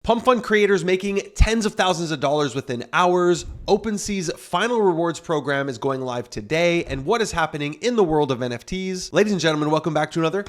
PumpFun creators making tens of thousands of dollars within hours. Opensea's final rewards program is going live today. And what is happening in the world of NFTs? Ladies and gentlemen, welcome back to another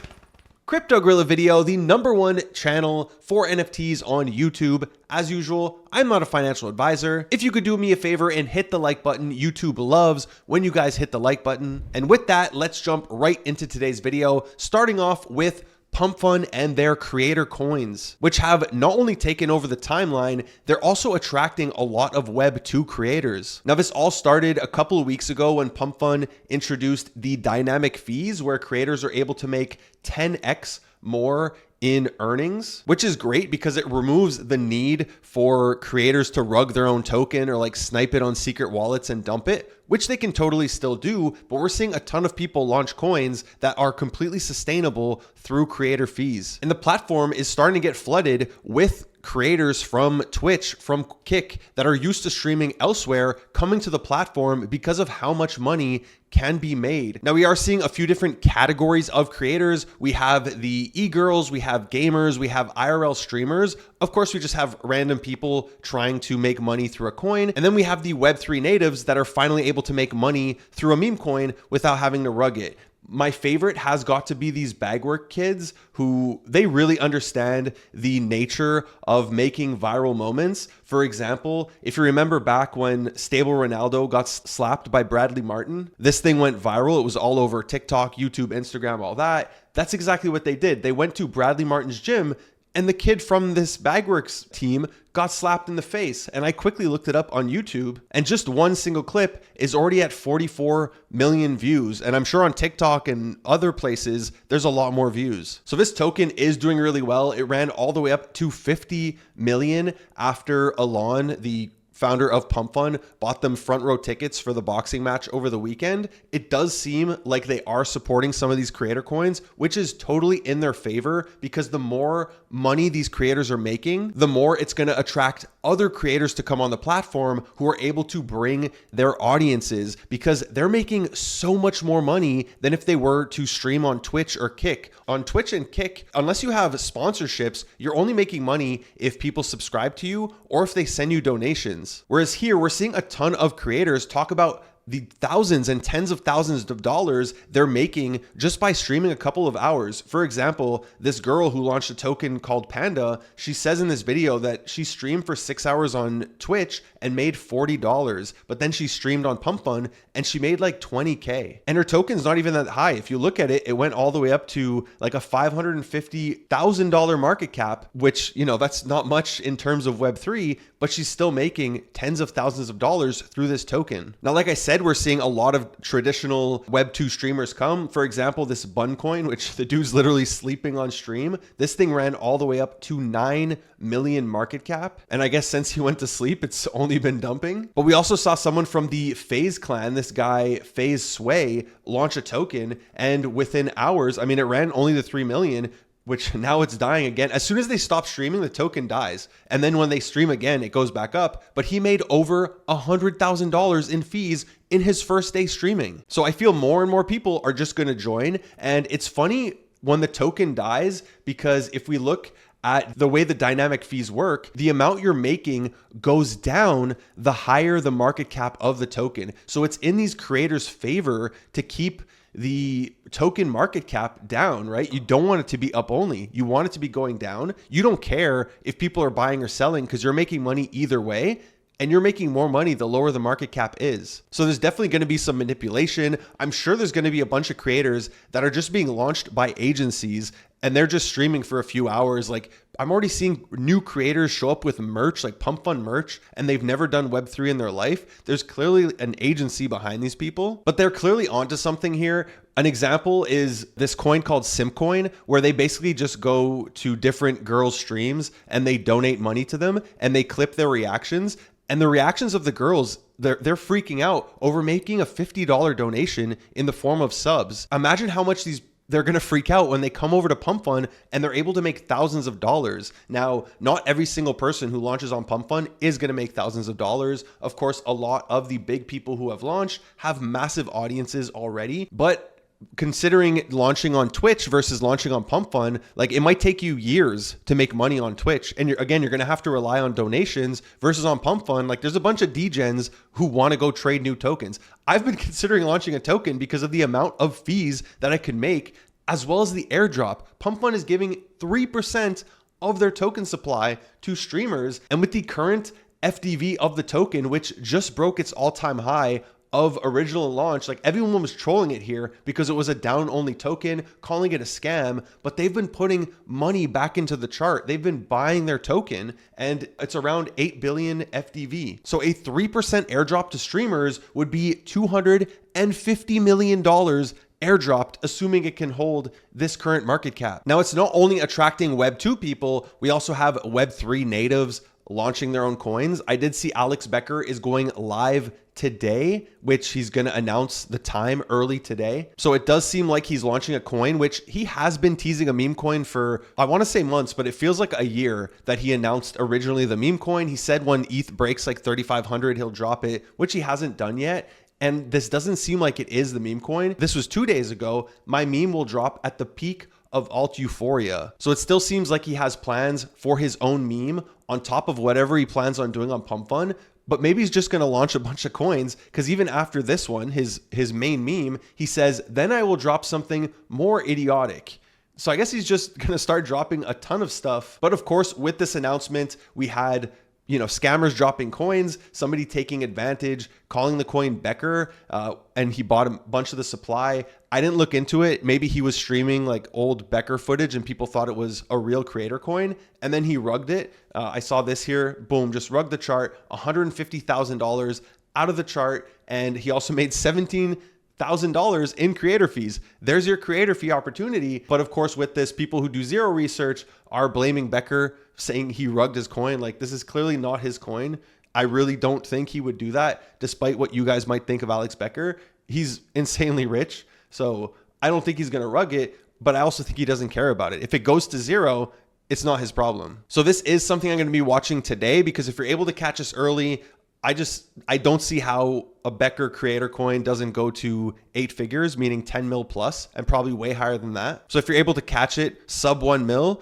Crypto Gorilla video, the #1 channel for NFTs on YouTube. As usual, I'm not a financial advisor. If you could do me a favor and hit the like button, YouTube loves when you guys hit the like button. And with that, let's jump right into today's video, starting off with PumpFun and their creator coins, which have not only taken over the timeline, they're also attracting a lot of Web 2 creators. Now, this all started a couple of weeks ago when PumpFun introduced the dynamic fees, where creators are able to make 10x more in earnings, which is great because it removes the need for creators to rug their own token or like snipe it on secret wallets and dump it, which they can totally still do. But we're seeing a ton of people launch coins that are completely sustainable through creator fees. And the platform is starting to get flooded with creators from Twitch, from Kick, that are used to streaming elsewhere coming to the platform because of how much money can be made. Now, we are seeing a few different categories of creators. We have the e-girls, we have gamers, we have IRL streamers. Of course, we just have random people trying to make money through a coin. And then we have the Web3 natives that are finally able to make money through a meme coin without having to rug it. My favorite has got to be these bagwork kids who they really understand the nature of making viral moments. For example, if you remember back when Stable Ronaldo got slapped by Bradley Martin, this thing went viral. It was all over TikTok, YouTube, Instagram, all that. That's exactly what they did. They went to Bradley Martin's gym and the kid from this Bagworks team got slapped in the face. And I quickly looked it up on YouTube, and just one single clip is already at 44 million views. And I'm sure on TikTok and other places, there's a lot more views. So this token is doing really well. It ran all the way up to 50 million after Alon, the founder of PumpFun, bought them front row tickets for the boxing match over the weekend. It does seem like they are supporting some of these creator coins, which is totally in their favor, because the more money these creators are making, the more it's going to attract other creators to come on the platform who are able to bring their audiences, because they're making so much more money than if they were to stream on Twitch or Kick. On Twitch and Kick, unless you have sponsorships, you're only making money if people subscribe to you or if they send you donations. Whereas here, we're seeing a ton of creators talk about the thousands and tens of thousands of dollars they're making just by streaming a couple of hours. For example, this girl who launched a token called Panda, she says in this video that she streamed for 6 hours on Twitch and made $40, but then she streamed on PumpFun and she made like 20K. And her token's not even that high. If you look at it, it went all the way up to like a $550,000 market cap, which, you know, that's not much in terms of Web3, but she's still making tens of thousands of dollars through this token. Now, like I said, we're seeing a lot of traditional Web2 streamers come. For example, this Bun coin, which the dude's literally sleeping on stream. This thing ran all the way up to 9 million market cap. And I guess since he went to sleep, it's only been dumping. But we also saw someone from the FaZe clan, this guy, FaZe Sway, launch a token. And within hours, I mean, it ran only to 3 million, which now it's dying again. As soon as they stop streaming, the token dies. And then when they stream again, it goes back up. But he made over $100,000 in fees in his first day streaming. So I feel more and more people are just going to join. And it's funny when the token dies, because if we look at the way the dynamic fees work, the amount you're making goes down the higher the market cap of the token. So it's in these creators' favor to keep the token market cap down, right? You don't want it to be up only. You want it to be going down. You don't care if people are buying or selling, because you're making money either way. And you're making more money the lower the market cap is. So there's definitely going to be some manipulation. I'm sure there's going to be a bunch of creators that are just being launched by agencies and they're just streaming for a few hours. Like, I'm already seeing new creators show up with merch, like PumpFun merch, and they've never done Web3 in their life. There's clearly an agency behind these people, but they're clearly onto something here. An example is this coin called Simcoin, where they basically just go to different girls' streams and they donate money to them and they clip their reactions. And the reactions of the girls, they're freaking out over making a $50 donation in the form of subs. Imagine how much they're going to freak out when they come over to PumpFun and they're able to make thousands of dollars. Now, not every single person who launches on PumpFun is going to make thousands of dollars. Of course, a lot of the big people who have launched have massive audiences already, but considering launching on Twitch versus launching on PumpFun, like it might take you years to make money on Twitch. And you're going to have to rely on donations versus on PumpFun. Like there's a bunch of degens who want to go trade new tokens. I've been considering launching a token because of the amount of fees that I could make, as well as the airdrop. PumpFun is giving 3% of their token supply to streamers. And with the current FDV of the token, which just broke its all-time high of original launch, like everyone was trolling it here because it was a down only token, calling it a scam, but they've been putting money back into the chart. They've been buying their token and it's around 8 billion FDV. So a 3% airdrop to streamers would be $250 million airdropped, assuming it can hold this current market cap. Now, it's not only attracting Web 2 people, we also have Web 3 natives launching their own coins. I did see Alex Becker is going live today, which he's going to announce the time early today. So it does seem like he's launching a coin, which he has been teasing a meme coin for, I want to say months, but it feels like a year that he announced originally the meme coin. He said when ETH breaks like 3,500, he'll drop it, which he hasn't done yet. And this doesn't seem like it is the meme coin. This was 2 days ago. My meme will drop at the peak of alt euphoria. So it still seems like he has plans for his own meme on top of whatever he plans on doing on PumpFun. But maybe he's just going to launch a bunch of coins, because even after this one, his main meme, he says, then I will drop something more idiotic. So I guess he's just going to start dropping a ton of stuff. But of course, with this announcement, we had scammers dropping coins, somebody taking advantage, calling the coin Becker, and he bought a bunch of the supply. I didn't look into it. Maybe he was streaming like old Becker footage and people thought it was a real creator coin, and then he rugged it. I saw this here, boom, just rugged the chart, $150,000 out of the chart, and he also made $17,000 in creator fees. There's your creator fee opportunity. But of course, with this, people who do zero research are blaming Becker, saying he rugged his coin. Like, this is clearly not his coin. I really don't think he would do that, despite what you guys might think of Alex Becker. He's insanely rich, so I don't think he's going to rug it, but I also think he doesn't care about it. If it goes to zero, it's not his problem. So this is something I'm going to be watching today, because if you're able to catch us early, I don't see how a Becker creator coin doesn't go to 8 figures, meaning 10 mil plus, and probably way higher than that. So if you're able to catch it sub 1 mil,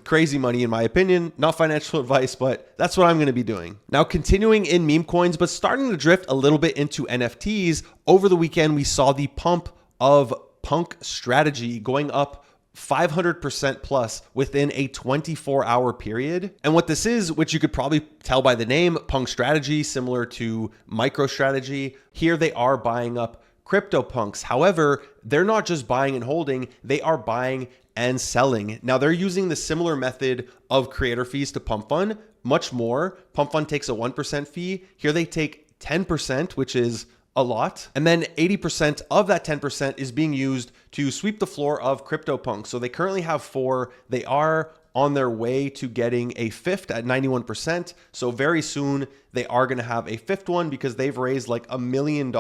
crazy money in my opinion, not financial advice, but that's what I'm going to be doing. Now, continuing in meme coins, but starting to drift a little bit into NFTs. Over the weekend, we saw the pump of PunkStrategy going up 500% plus within a 24-hour period. And what this is, which you could probably tell by the name, PunkStrategy, similar to MicroStrategy, here they are buying up CryptoPunks. However, they're not just buying and holding, they are buying and selling. Now, they're using the similar method of creator fees to PumpFun, much more. PumpFun takes a 1% fee. Here they take 10%, which is a lot. And then 80% of that 10% is being used to sweep the floor of CryptoPunks. So they currently have 4. They are on their way to getting a 5th at 91%. So very soon they are going to have a 5th one, because they've raised like $1 million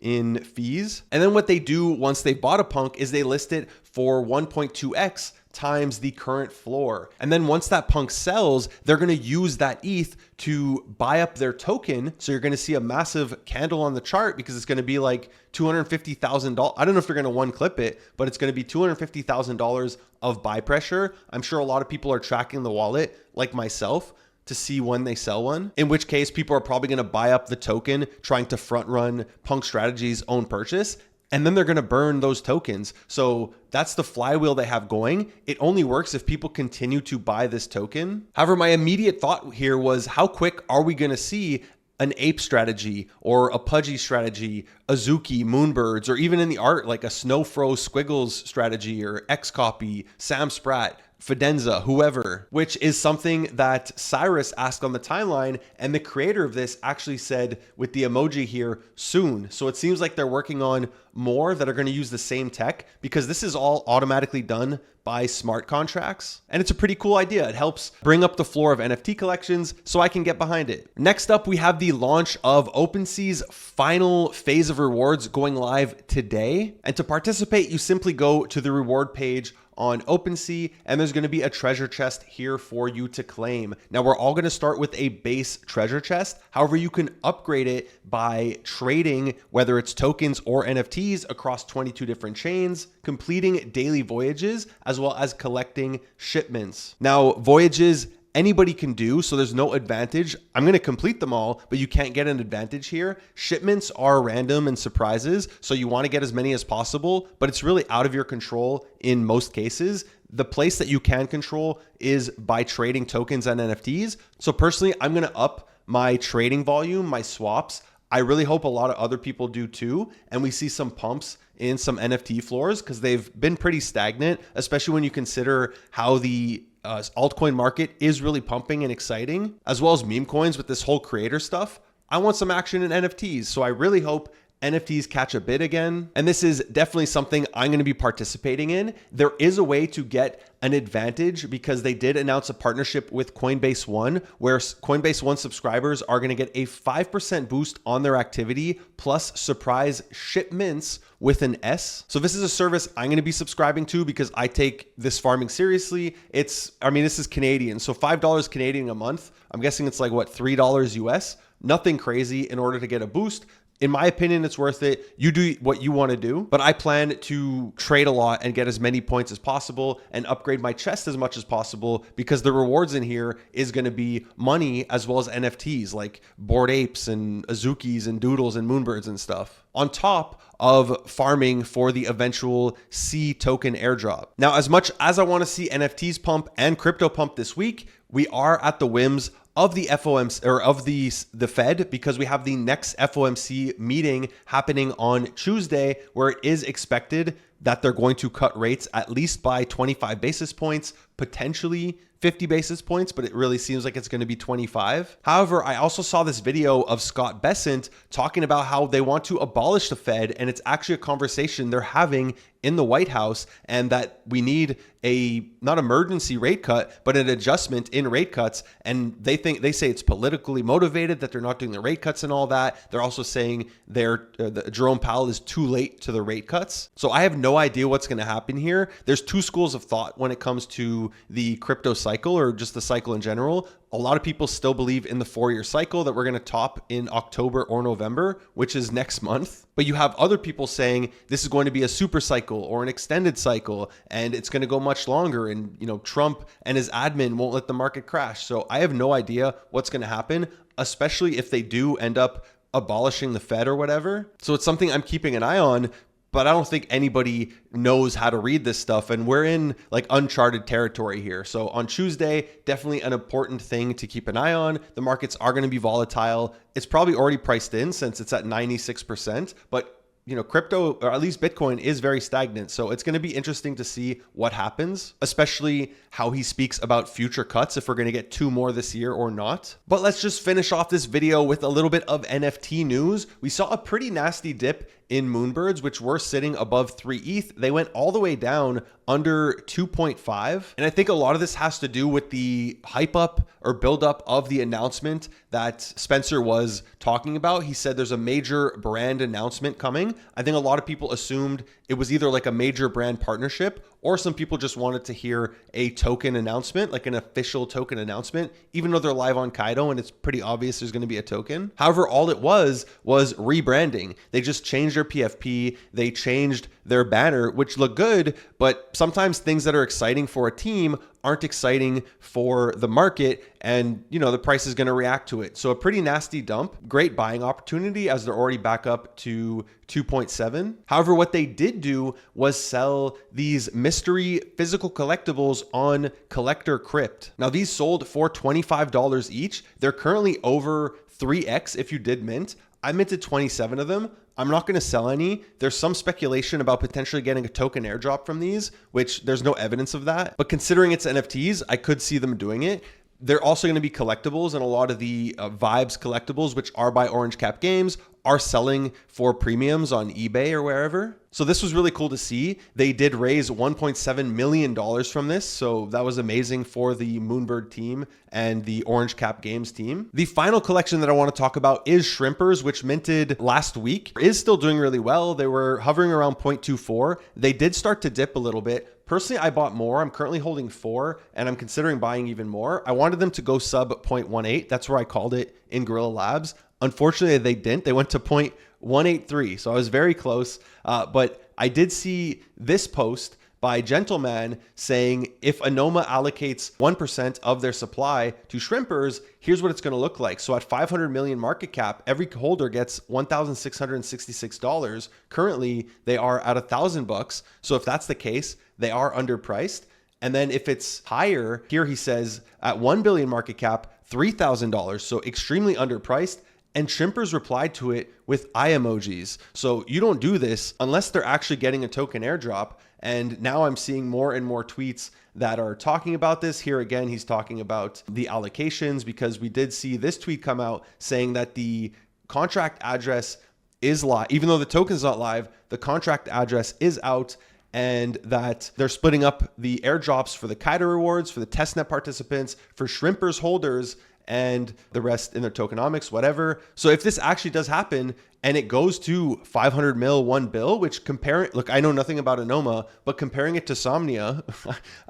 in fees. And then what they do once they bought a punk is they list it for 1.2x times the current floor. And then once that punk sells, they're going to use that ETH to buy up their token. So you're going to see a massive candle on the chart, because it's going to be like $250,000. I don't know if they're going to one clip it, but it's going to be $250,000 of buy pressure. I'm sure a lot of people are tracking the wallet, like myself, to see when they sell one, in which case people are probably going to buy up the token, trying to front run PunkStrategy's own purchase. And then they're going to burn those tokens. So that's the flywheel they have going. It only works if people continue to buy this token. However, my immediate thought here was, how quick are we going to see an ape strategy or a pudgy strategy, Azuki, Moonbirds, or even in the art, like a Snowfro Squiggles strategy or Xcopy, Sam Spratt, Fidenza, whoever, which is something that Cyrus asked on the timeline, and the creator of this actually said with the emoji here, soon. So it seems like they're working on more that are going to use the same tech, because this is all automatically done by smart contracts. And it's a pretty cool idea. It helps bring up the floor of NFT collections, so I can get behind it. Next up, we have the launch of Opensea's final phase of rewards going live today. And to participate, you simply go to the reward page on Opensea, and there's going to be a treasure chest here for you to claim. Now, we're all going to start with a base treasure chest. However, you can upgrade it by trading, whether it's tokens or NFTs, across 22 different chains, completing daily voyages, as well as collecting shipments. Now, voyages anybody can do, so there's no advantage. I'm going to complete them all, but you can't get an advantage here. Shipments are random and surprises, so you want to get as many as possible, but it's really out of your control in most cases. The place that you can control is by trading tokens and NFTs. So personally, I'm going to up my trading volume, my swaps. I really hope a lot of other people do too, and we see some pumps in some NFT floors because they've been pretty stagnant, especially when you consider how the altcoin market is really pumping and exciting, as well as meme coins with this whole creator stuff. I want some action in NFTs, so I really hope NFTs catch a bid again. And this is definitely something I'm going to be participating in. There is a way to get an advantage because they did announce a partnership with Coinbase One, where Coinbase One subscribers are going to get a 5% boost on their activity plus surprise shipments with an S. So this is a service I'm going to be subscribing to because I take this farming seriously. This is Canadian. So $5 Canadian a month. I'm guessing it's like what, $3 US? Nothing crazy in order to get a boost. In my opinion, it's worth it. You do what you want to do, but I plan to trade a lot and get as many points as possible and upgrade my chest as much as possible because the rewards in here is going to be money as well as NFTs like Bored Apes and Azukis and Doodles and Moonbirds and stuff, on top of farming for the eventual C token airdrop. Now, as much as I want to see NFTs pump and crypto pump this week, we are at the whims of the FOMC or of the Fed because we have the next FOMC meeting happening on Tuesday, where it is expected that they're going to cut rates at least by 25 basis points, potentially 50 basis points, but it really seems like it's going to be 25. However, I also saw this video of Scott Bessent talking about how they want to abolish the Fed, and it's actually a conversation they're having in the White House, and that we need a not emergency rate cut, but an adjustment in rate cuts. And they say it's politically motivated that they're not doing the rate cuts and all that. They're also saying Jerome Powell is too late to the rate cuts. So I have no idea what's going to happen here. There's two schools of thought when it comes to the crypto cycle or just the cycle in general. A lot of people still believe in the 4-year cycle that we're going to top in October or November, which is next month. But you have other people saying this is going to be a super cycle or an extended cycle, and it's going to go much longer. And, Trump and his admin won't let the market crash. So I have no idea what's going to happen, especially if they do end up abolishing the Fed or whatever. So it's something I'm keeping an eye on. But I don't think anybody knows how to read this stuff, and we're in like uncharted territory here. So on Tuesday, definitely an important thing to keep an eye on. The markets are going to be volatile. It's probably already priced in since it's at 96%, but crypto, or at least Bitcoin, is very stagnant. So it's going to be interesting to see what happens, especially how he speaks about future cuts, if we're going to get 2 more this year or not. But let's just finish off this video with a little bit of NFT news. We saw a pretty nasty dip in Moonbirds, which were sitting above 3 ETH. They went all the way down under 2.5. And I think a lot of this has to do with the hype up or build up of the announcement that Spencer was talking about. He said there's a major brand announcement coming. I think a lot of people assumed it was either like a major brand partnership, or some people just wanted to hear a token announcement, like an official token announcement, even though they're live on Kaido and it's pretty obvious there's going to be a token. However, all it was rebranding. They just changed their PFP. They changed their banner, which looked good, but sometimes things that are exciting for a team aren't exciting for the market, and the price is going to react to it. So a pretty nasty dump. Great buying opportunity as they're already back up to 2.7. However, what they did do was sell these mystery physical collectibles on Collector Crypt. Now these sold for $25 each. They're currently over 3x if you did mint. I minted 27 of them. I'm not going to sell any. There's some speculation about potentially getting a token airdrop from these, which there's no evidence of that. But considering it's NFTs, I could see them doing it. They're also going to be collectibles, and a lot of the Vibes collectibles, which are by Orange Cap Games, are selling for premiums on eBay or wherever. So this was really cool to see. They did raise $1.7 million from this. So that was amazing for the Moonbird team and the Orange Cap Games team. The final collection that I want to talk about is Shrimpers, which minted last week. Is still doing really well. They were hovering around 0.24. They did start to dip a little bit, Personally, I bought more. I'm currently holding 4 and I'm considering buying even more. I wanted them to go sub 0.18. That's where I called it in Gorilla Labs. Unfortunately, they didn't. They went to 0.183. So I was very close. But I did see this post by Gentleman saying if Anoma allocates 1% of their supply to shrimpers, here's what it's going to look like. So at 500 million market cap, every holder gets $1,666. Currently, they are at $1,000. So if that's the case, they are underpriced. And then if it's higher, here he says at 1 billion market cap, $3,000. So extremely underpriced. And shrimpers replied to it with eye emojis. So you don't do this unless they're actually getting a token airdrop. And now I'm seeing more and more tweets that are talking about this. Here again, he's talking about the allocations, because we did see this tweet come out saying that the contract address is live. Even though the token's not live, the contract address is out, and that they're splitting up the airdrops for the Kaida rewards, for the testnet participants, for shrimpers holders, and the rest in their tokenomics, whatever. So if this actually does happen and it goes to 500 mil, 1 bill, which look, I know nothing about Anoma, but comparing it to Somnia,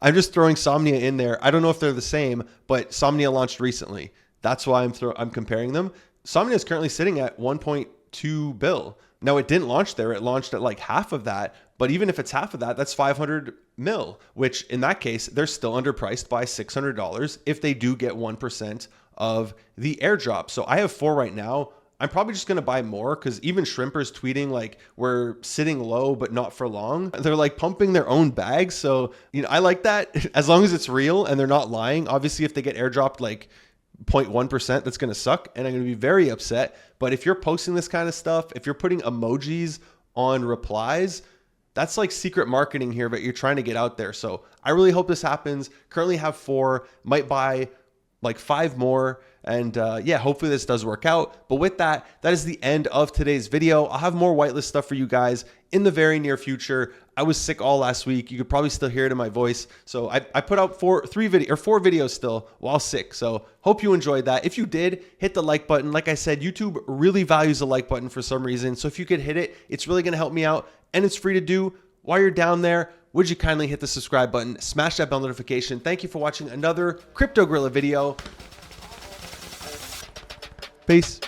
I'm just throwing Somnia in there. I don't know if they're the same, but Somnia launched recently. That's why I'm comparing them. Somnia is currently sitting at 1.2 bill. Now it didn't launch there. It launched at like half of that. But even if it's half of that, that's 500 mil, which in that case, they're still underpriced by $600 if they do get 1% of the airdrop. So I have 4 right now. I'm probably just going to buy more, because even shrimpers tweeting like we're sitting low, but not for long. They're like pumping their own bags. So, I like that as long as it's real and they're not lying. Obviously, if they get airdropped like 0.1%, that's going to suck. And I'm going to be very upset. But if you're posting this kind of stuff, if you're putting emojis on replies, that's like secret marketing here, but you're trying to get out there. So I really hope this happens. Currently have 4, might buy like 5 more. And yeah, hopefully this does work out. But with that, that is the end of today's video. I'll have more whitelist stuff for you guys in the very near future. I was sick all last week. You could probably still hear it in my voice. So I put out 4 videos still while sick. So hope you enjoyed that. If you did, hit the like button. Like I said, YouTube really values the like button for some reason. So if you could hit it, it's really going to help me out. And it's free to do. While you're down there, would you kindly hit the subscribe button, smash that bell notification. Thank you for watching another Crypto Gorilla video. Peace.